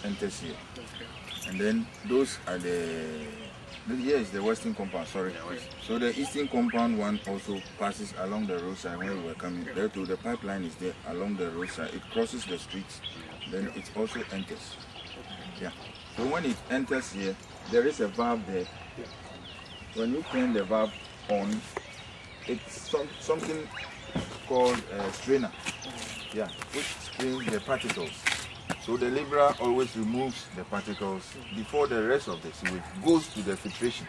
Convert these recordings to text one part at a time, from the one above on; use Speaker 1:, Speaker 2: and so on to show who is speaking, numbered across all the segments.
Speaker 1: enters here. And then those are here is the western compound, sorry. So the eastern compound one also passes along the roadside when we were coming. There too, the pipeline is there along the roadside. It crosses the streets, then it also enters. Yeah. So when it enters here, there is a valve there. When you turn the valve on, it's something called a strainer. Yeah, which strains the particles. So the laborer always removes the particles before the rest of the sewage goes to the filtration.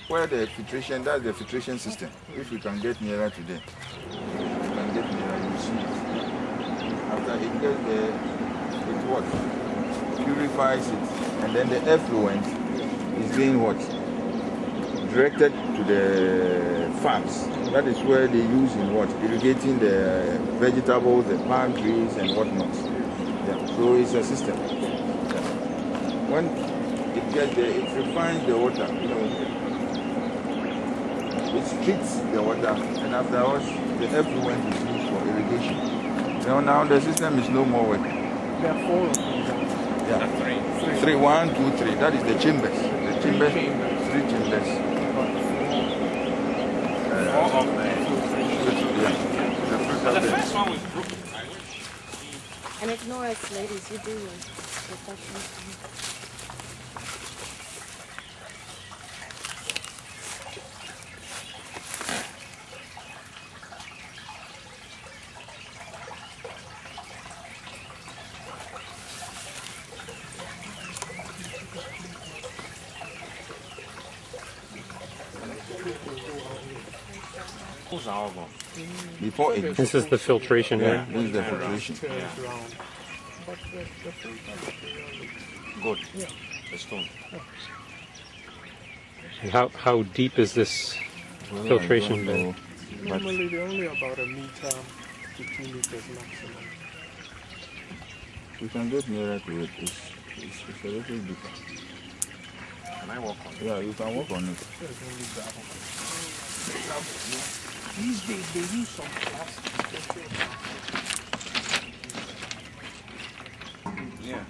Speaker 1: Where the filtration, that's the filtration system. If you can get nearer to them, you can get nearer, you see it. After it gets there, it what? Purifies it. And then the effluent is being what? Directed to the farms. That is where they use in what? Irrigating the vegetables, the palm trees and whatnot. Yeah. So it's a system. Yeah. When it gets there, it refines the water. You know, it treats the water, and afterwards the effluent is used for irrigation. Now the system is no more working.
Speaker 2: There are 4 of them.
Speaker 1: Yeah. 3, 1, 2, 3. That is the chambers. The chambers. 3 chambers.
Speaker 3: The first one was broken.
Speaker 4: And ignore us, ladies. You do your professional.
Speaker 1: Before it,
Speaker 5: this is the filtration, right?
Speaker 1: This is the filtration.
Speaker 3: Good. The stone.
Speaker 5: And how deep is this filtration bed?
Speaker 2: Normally they're only about 1 meter to 2 meters maximum.
Speaker 1: You can get nearer to it. It's a little deeper.
Speaker 3: Can I walk on it?
Speaker 1: Yeah, you can walk on it.
Speaker 2: These days they use some plastic.
Speaker 3: Yeah.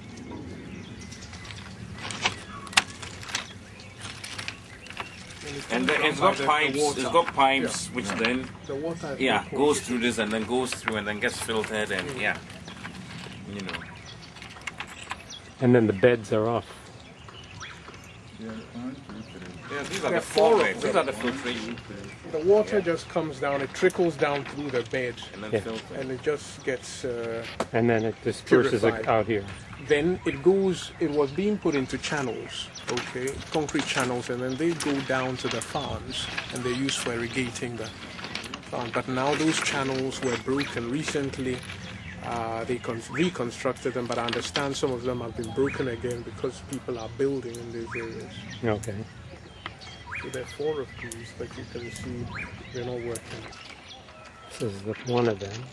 Speaker 3: And then it's got pipes. It's got pipes, which then
Speaker 2: the water
Speaker 3: goes through this and then goes through and then gets filtered and you know.
Speaker 5: And then the beds are off.
Speaker 3: Yeah, these are the 4 beds. These are the filtration.
Speaker 2: The water just comes down. It trickles down through the bed,
Speaker 3: And then filtered.
Speaker 2: and it just gets.
Speaker 5: And then it disperses
Speaker 2: Purified.
Speaker 5: out here.
Speaker 2: Then it goes. It was being put into channels, okay, concrete channels, and then they go down to the farms, and they're used for irrigating the farm. But now those channels were broken recently. They reconstructed them, but I understand some of them have been broken again because people are building in these areas.
Speaker 5: Okay.
Speaker 2: So there are 4 of these, but you can see they're not working.
Speaker 5: This is one of them.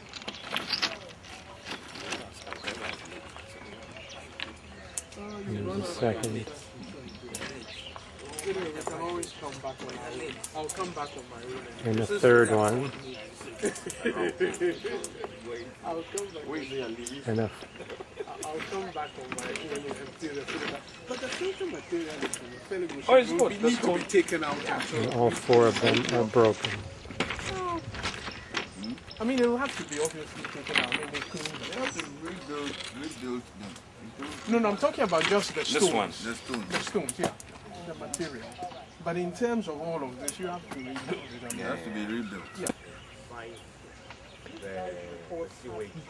Speaker 5: Here's the second.
Speaker 2: We can always come back on our own. I'll come back on my own.
Speaker 5: And the third one.
Speaker 2: I'll come back.
Speaker 5: Enough.
Speaker 2: I'll come back on my own and do the filter. But the filter material is
Speaker 3: Oh, it's good.
Speaker 2: Need to be taken out.
Speaker 5: And all 4 of them are broken.
Speaker 2: I mean, it will have to be obviously taken out. I mean, they clean them.
Speaker 1: They have to rebuild them.
Speaker 2: No, I'm talking about just the stones.
Speaker 3: This one.
Speaker 1: The stone.
Speaker 2: The stones, yeah. The material. But in terms of all of this, you have to rebuild it.
Speaker 1: It has to be rebuilt.
Speaker 2: Yeah.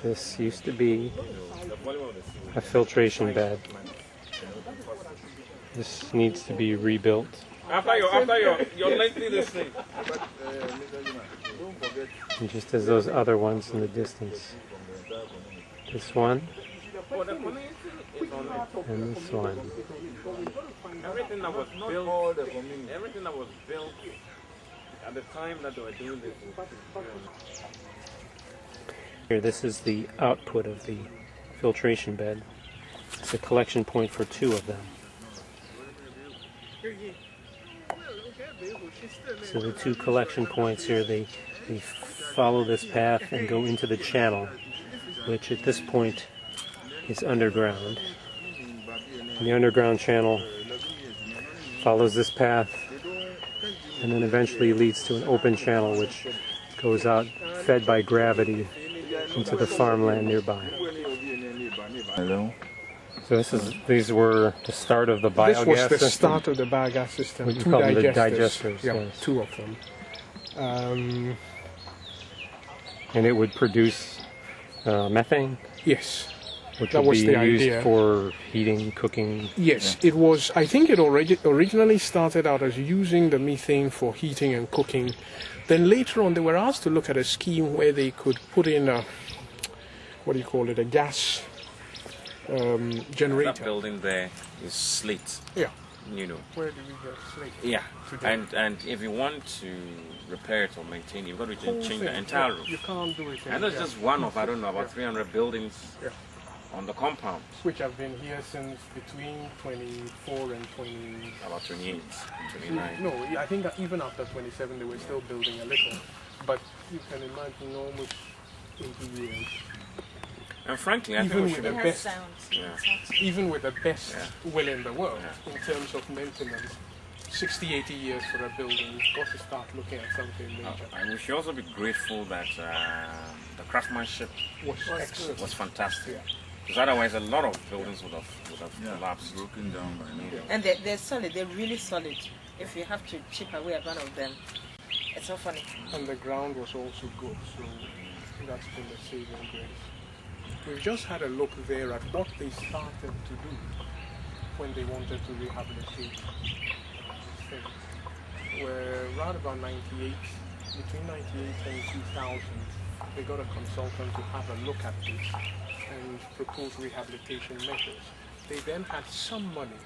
Speaker 5: This used to be a filtration bed. This needs to be rebuilt.
Speaker 3: After your lengthy this thing.
Speaker 1: But Mr. Juma, don't forget.
Speaker 5: And just as those other ones in the distance. This one and this one.
Speaker 3: Everything that was built, everything that was built at the time that they were doing this.
Speaker 5: Here, this is the output of the filtration bed. It's a collection point for 2 of them. So the 2 collection points here, they follow this path and go into the channel, which at this point is underground. And the underground channel follows this path and then eventually leads to an open channel which goes out, fed by gravity, into the farmland nearby.
Speaker 1: Hello.
Speaker 5: So these were the start of the biogas
Speaker 2: This was the
Speaker 5: system.
Speaker 2: start of the biogas system.
Speaker 5: We
Speaker 2: 2
Speaker 5: call them the
Speaker 2: digesters.
Speaker 5: digesters,
Speaker 2: Yeah,
Speaker 5: yes.
Speaker 2: 2 of them.
Speaker 5: And it would produce methane,
Speaker 2: Yes.
Speaker 5: which
Speaker 2: That
Speaker 5: would
Speaker 2: was
Speaker 5: be
Speaker 2: the
Speaker 5: used
Speaker 2: idea.
Speaker 5: for heating, cooking.
Speaker 2: Yes, it was. I think it originally started out as using the methane for heating and cooking. Then later on, they were asked to look at a scheme where they could put in a, what do you call it, a gas
Speaker 3: That
Speaker 2: generator.
Speaker 3: building there is slate,
Speaker 2: Yeah.
Speaker 3: you know.
Speaker 2: Where do we get slate?
Speaker 3: Yeah,
Speaker 2: Today.
Speaker 3: and if you want to repair it or maintain it, you've got to
Speaker 2: Whole
Speaker 3: change the
Speaker 2: thing,
Speaker 3: entire
Speaker 2: yeah.
Speaker 3: roof.
Speaker 2: You can't do it.
Speaker 3: And that's just one of, I don't know, about 300 buildings
Speaker 2: Yeah.
Speaker 3: on the compound.
Speaker 2: Which have been here since between 24 and 20.
Speaker 3: About 28, 29.
Speaker 2: No, I think that even after 27 they were still building a little. But you can imagine almost 80 years.
Speaker 3: And frankly, I
Speaker 2: Even
Speaker 3: think we
Speaker 2: with
Speaker 3: should
Speaker 2: the
Speaker 3: have...
Speaker 2: best,
Speaker 3: Yeah.
Speaker 2: even with the best
Speaker 3: Yeah.
Speaker 2: will in the world
Speaker 3: Yeah.
Speaker 2: in terms of maintenance, 60, 80 years for a building, you've got to start looking at something major.
Speaker 3: And we should also be grateful that the craftsmanship
Speaker 2: Was excellent.
Speaker 3: was fantastic.
Speaker 2: Yeah.
Speaker 3: Because otherwise, a lot of buildings would have collapsed.
Speaker 1: Broken down by now.
Speaker 2: Yeah.
Speaker 4: And they're solid, they're really solid. If you have to chip away at one of them, it's not funny.
Speaker 2: And the ground was also good, so that's been a saving grace. We've just had a look there at what they started to do when they wanted to rehabilitate things. Where around about 98, between 98 and 2000, they got a consultant to have a look at this and propose rehabilitation measures. They then had some money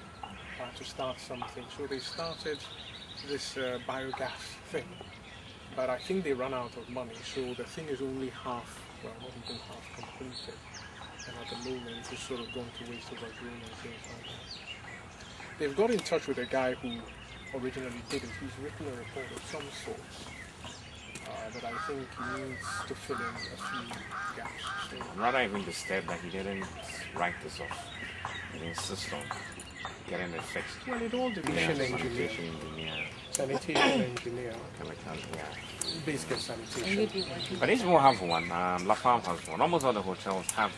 Speaker 2: to start something, so they started this biogas thing. But I think they ran out of money, so the thing is only half, well, not even half completed. And at the moment, it's sort of gone to waste overgrown and things like that. They've got in touch with a guy who originally did it. He's written a report of some sort, but I think he needs to fill in a few gaps. So,
Speaker 3: I'm rather even disturbed that he didn't write this off and insist on getting it fixed.
Speaker 2: well, it all depends
Speaker 3: Yeah,
Speaker 2: on engineer,
Speaker 3: sanitation engineer,
Speaker 2: sanitation engineer,
Speaker 3: chemical, yeah.
Speaker 2: basic sanitation.
Speaker 3: But these will have one. La Palm has one. Almost all the hotels have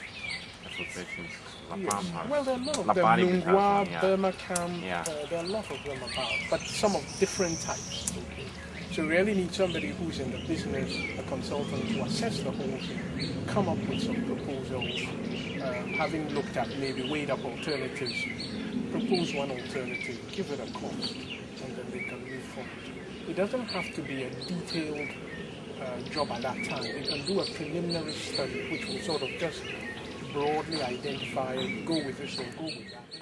Speaker 3: a filtration system. La Palm has.
Speaker 2: Well, there are a lot of
Speaker 3: La
Speaker 2: them.
Speaker 3: Bali has
Speaker 2: Lungwa,
Speaker 3: one, yeah.
Speaker 2: Birmingham,
Speaker 3: Yeah.
Speaker 2: there are a lot of them about, but some of different types. Okay. So you really need somebody who's in the business, a consultant, to assess the whole thing, come up with some proposals, having looked at maybe weighed up alternatives, propose one alternative, give it a cost, and then they can move forward. It doesn't have to be a detailed job at that time. They can do a preliminary study which will sort of just broadly identify, go with this or go with that.